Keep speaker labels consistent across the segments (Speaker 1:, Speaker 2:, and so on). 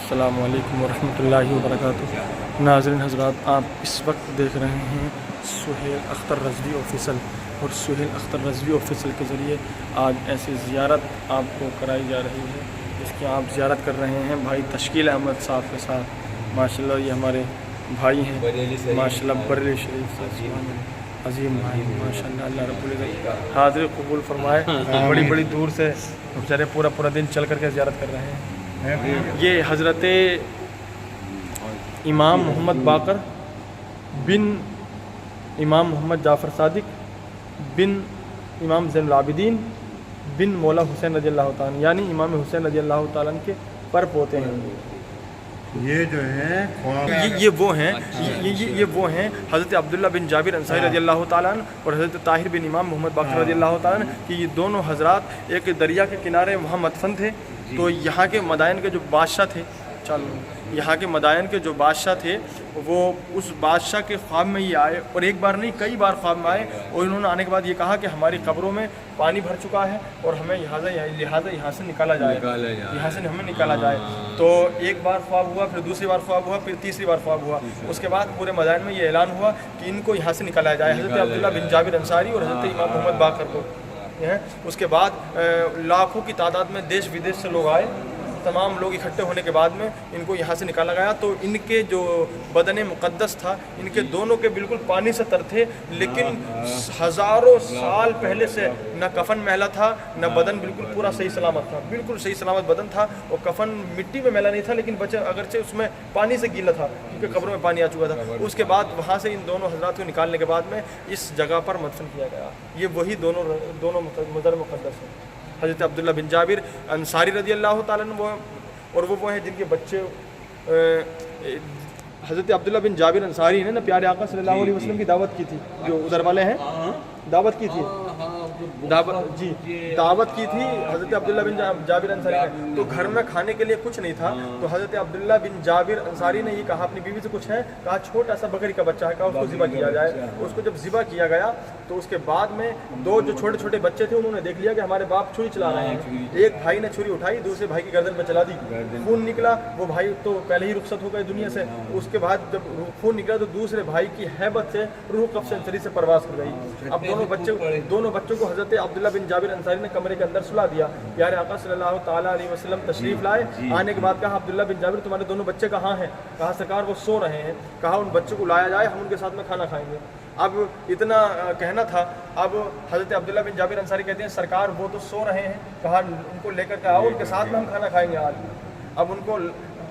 Speaker 1: السلام علیکم ورحمۃ اللہ وبرکاتہ۔ ناظرین حضرات، آپ اس وقت دیکھ رہے ہیں سہیل اختر رضوی آفیشل، اور سہیل اختر رضوی آفیشل کے ذریعے آج ایسی زیارت آپ کو کرائی جا رہی ہے جس کی آپ زیارت کر رہے ہیں بھائی تشکیل احمد صاحب کے ساتھ۔ ماشاءاللہ یہ ہمارے بھائی ہیں، ماشاءاللہ بریلی شریف سے عظیم بھائی، ماشاءاللہ اللہ رب العزت حاضر قبول فرمائے۔ بڑی بڑی دور سے بیچارے پورا دن چل کر کے زیارت کر رہے ہیں۔ یہ حضرت امام محمد باقر بن امام محمد جعفر صادق بن امام زین العابدین بن مولا حسین رضی اللہ تعالیٰ، یعنی امام حسین رضی اللہ تعالیٰ کے پر پوتے ہیں۔
Speaker 2: یہ جو ہے
Speaker 1: یہ وہ ہیں حضرت عبداللہ بن جابر انصاری رضی اللہ تعالیٰ عنہ اور حضرت طاہر بن امام محمد باقر رضی اللہ تعالیٰ عنہ، کہ یہ دونوں حضرات ایک دریا کے کنارے وہاں مدفن تھے۔ تو یہاں کے مدائن کے جو بادشاہ تھے، یہاں کے مدائن کے جو بادشاہ تھے وہ اس بادشاہ کے خواب میں یہ آئے، اور ایک بار نہیں کئی بار خواب میں آئے، اور انہوں نے آنے کے بعد یہ کہا کہ ہماری قبروں میں پانی بھر چکا ہے اور ہمیں لہٰذا یہاں سے نکالا جائے، یہاں سے ہمیں نکالا جائے۔ تو ایک بار خواب ہوا، پھر دوسری بار خواب ہوا، پھر تیسری بار خواب ہوا۔ اس کے بعد پورے مدائن میں یہ اعلان ہوا کہ ان کو یہاں سے نکالا جائے، حضرت عبداللہ بن جابر انصاری اور حضرت امام محمد باقر کو۔ اس کے بعد لاکھوں کی تعداد میں دیش ودیش سے لوگ آئے، تمام لوگ اکٹھے ہونے کے بعد میں ان کو یہاں سے نکالا گیا۔ تو ان کے جو بدن مقدس تھا، ان کے دونوں کے بالکل پانی سے تر تھے، لیکن ہزاروں سال پہلے سے نہ کفن میلا تھا، نہ بدن بالکل پورا صحیح سلامت تھا، بالکل صحیح سلامت بدن تھا، اور کفن مٹی میں میلا نہیں تھا، لیکن اگرچہ اس میں پانی سے گیلا تھا کیونکہ قبروں میں پانی آ چکا تھا۔ اس کے بعد وہاں سے ان دونوں حضرات کو نکالنے کے بعد میں اس جگہ پر مدفن کیا گیا۔ یہ وہی دونوں مزار مقدس ہیں، حضرت عبداللہ بن جابر انصاری رضی اللہ تعالیٰ عنہ، اور وہ ہیں جن کے بچے حضرت عبداللہ بن جابر انصاری نے نا پیارے آقا صلی اللہ علیہ وسلم کی دعوت کی تھی، جو ادھر والے ہیں دعوت کی تھی، دعوت کی تھی حضرت عبداللہ بن جابر انصاری نے۔ تو گھر میں کھانے کے لیے کچھ نہیں تھا، تو حضرت عبداللہ بن جابر انصاری نے یہ کہا اپنی بیوی سے، کچھ ہے؟ کہا چھوٹا سا بکری کا بچہ ہے، کہا اس کو ذبح کیا جائے۔ اس کو جب ذبح کیا گیا تو اس کے بعد میں دو جو چھوٹے چھوٹے بچے تھے انہوں نے دیکھ لیا کہ ہمارے باپ چھری چلا رہے ہیں۔ ایک بھائی نے چھری اٹھائی، دوسرے بھائی کی گردن پہ چلا دی، خون نکلا۔ وہ بھائی تو پہلے ہی رخصت ہو گئے دنیا سے۔ اس کے بعد جب خون نکلا تو دوسرے بھائی کی ہیبت سے روح قبض انصاری سے پرواز کر گئی۔ اب دونوں بچوں کو حضرت عبداللہ بن جابر انصاری نے کمرے کے اندر سلا دیا۔ پیارے آقا صلی اللہ تعالیٰ علیہ وسلم تشریف لائے۔ آنے کے بعد کہا عبداللہ بن جابر تمہارے دونوں بچے کہاں ہیں؟ کہا سرکار وہ سو رہے ہیں۔ کہا ان بچوں کو لایا جائے، ہم ان کے ساتھ میں کھانا کھائیں گے۔ اب اتنا کہنا تھا۔ اب حضرت عبداللہ بن جابر انصاری کہتے ہیں سرکار وہ تو سو رہے ہیں، کہا ان کو لے کر کے آؤ، ان کے ساتھ میں ہم کھانا کھائیں گے آج۔ اب ان کو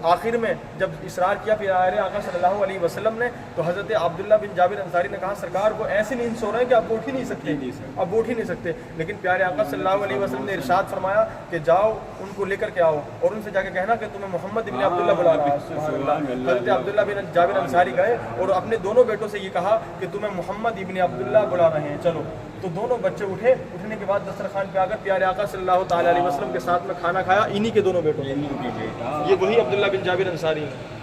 Speaker 1: آخر میں جب اصرار کیا پیارے آقا صلی اللہ علیہ وسلم نے، تو حضرت عبداللہ بن جابر انصاری نے کہا سرکار وہ ایسے نیند سو رہے ہیں کہ آپ اٹھ ہی نہیں سکتے، لیکن پیارے آقا صلی اللہ علیہ وسلم نے ارشاد فرمایا کہ جاؤ ان کو لے کر کے آؤ، اور ان سے جا کے کہنا کہ تمہیں محمد ابن عبداللہ بلا رہا ہے۔ حضرت عبداللہ بن جابر انصاری گئے اور اپنے دونوں بیٹوں سے یہ کہا کہ تمہیں محمد ابن عبداللہ بلا رہے ہیں، چلو۔ تو دونوں بچے اٹھے، اٹھنے کے بعد دسترخوان پہ آ کر پیارے آقا صلی اللہ تعالیٰ علیہ وسلم کے ساتھ میں کھانا کھایا، انہی کے دونوں بیٹوں نے۔ یہ وہی عبداللہ بن جابر انصاری ہیں،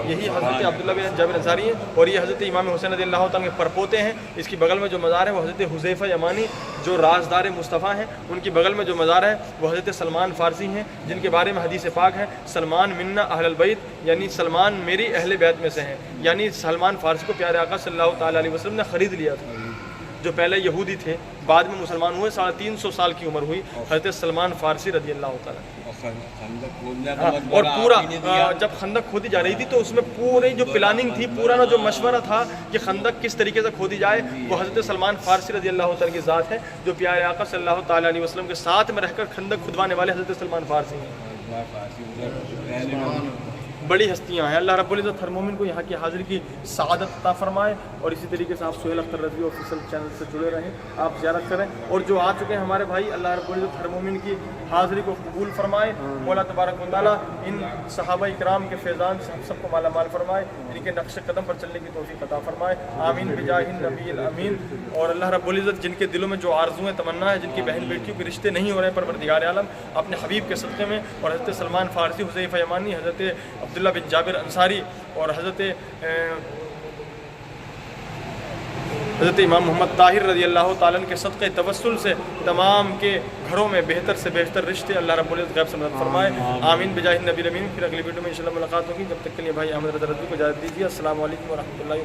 Speaker 1: یہی حضرت عبداللہ بن جابر انصاری ہیں، اور یہ حضرت امام حسین رضی اللہ تعالیٰ کے پرپوتے ہیں۔ اس کی بغل میں جو مزار ہے وہ حضرت حذیفہ یمانی جو رازدار مصطفیٰ ہیں، ان کی بغل میں جو مزار ہے وہ حضرت سلمان فارسی ہیں، جن کے بارے میں حدیث پاک ہے سلمان منا اہل البیت، یعنی سلمان میری اہل بیت میں سے ہیں۔ یعنی سلمان فارسی کو پیارے آقا صلی اللہ تعالیٰ علیہ وسلم نے خرید لیا تھا، جو پہلے یہودی تھے بعد میں مسلمان ہوئے، 350 سال کی عمر ہوئی حضرت سلمان فارسی رضی اللہ تعالیٰ۔ اور پورا جب خندق کھودی جا رہی تھی تو اس میں پوری جو پلاننگ تھی، پرانا جو مشورہ تھا کہ خندق کس طریقے سے کھودی جائے، وہ حضرت سلمان فارسی رضی اللہ تعالیٰ کی ذات ہے، جو پیارے آقا صلی اللہ تعالیٰ علیہ وسلم کے ساتھ میں رہ کر خندق کھدوانے والے حضرت سلمان فارسی ہیں۔ بڑی ہستیاں ہیں۔ اللہ رب العزت ہر مومن کو یہاں کی حاضری کی سعادت عطا فرمائے، اور اسی طریقے سے آپ سہیل اختر رضوی آفیشل چینل سے جڑے رہیں، آپ زیارت کریں، اور جو آ چکے ہیں ہمارے بھائی، اللہ رب العزت ہر مومن کی حاضری کو قبول فرمائے۔ مولا تبارک و تعالیٰ ان صحابہ اکرام کے فیضان سے ہم سب کو مالا مال فرمائے، ان کے نقش قدم پر چلنے کی توفیق عطا فرمائے، آمین بجاہ النبی الامین۔ اور اللہ رب العزت جن کے دلوں میں جو آرزویں تمنا ہے، جن کی بہن بیٹیوں کے رشتے نہیں ہو رہے ہیں، پروردگار عالم اپنے حبیب کے صدقے میں، اور حضرت سلمان فارسی، حذیفہ یمانی، حضرت عبداللہ بن جابر انصاری اور حضرت حضرت امام محمد طاہر رضی اللہ تعالیٰ کے صدقہ توسل سے تمام کے گھروں میں بہتر سے بہتر رشتے اللہ رب العزت غیب سے مدد فرمائے. آمین بجاہ نبی الامین. پھر اگلی ویڈیو میں انشاءاللہ ملاقات ہوگی. جب تک کے لیے بھائی احمد رضا رضوی کو اجازت دیجیے. السلام علیکم ورحمۃ اللہ.